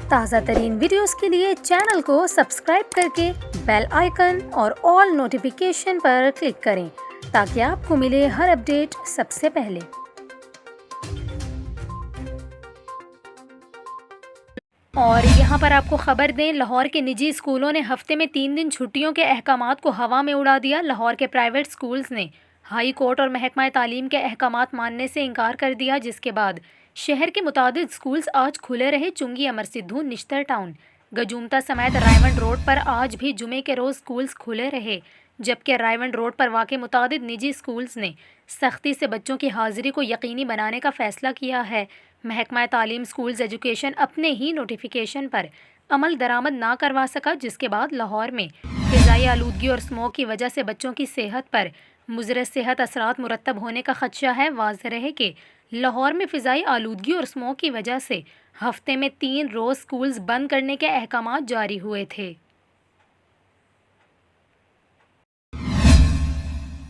تازہ ترین ویڈیوز کے لیے چینل کو سبسکرائب کر کے بیل آئیکن اور آل نوٹیفیکیشن پر کلک کریں تاکہ آپ کو ملے ہر اپڈیٹ سب سے پہلے۔ اور یہاں پر آپ کو خبر دیں، لاہور کے نجی اسکولوں نے ہفتے میں 3 دن چھٹیوں کے احکامات کو ہوا میں اڑا دیا۔ لاہور کے پرائیویٹ اسکولز نے ہائی کورٹ اور محکمہ تعلیم کے احکامات ماننے سے انکار کر دیا، جس کے بعد شہر کے متعدد اسکولز آج کھلے رہے۔ چنگی، امر سدھو، نشتر ٹاؤن، گجومتا سمیت رائیونڈ روڈ پر آج بھی جمعے کے روز اسکولز کھلے رہے، جبکہ رائیونڈ روڈ پر واقع متعدد نجی اسکولز نے سختی سے بچوں کی حاضری کو یقینی بنانے کا فیصلہ کیا ہے۔ محکمہ تعلیم اسکولز ایجوکیشن اپنے ہی نوٹیفیکیشن پر عمل درآمد نہ کروا سکا، جس کے بعد لاہور میں فضائی آلودگی اور اسموگ کی وجہ سے بچوں کی صحت پر مضر صحت اثرات مرتب ہونے کا خدشہ ہے۔ واضح رہے کہ لاہور میں فضائی آلودگی اور اسموگ کی وجہ سے ہفتے میں 3 روز اسکولز بند کرنے کے احکامات جاری ہوئے تھے۔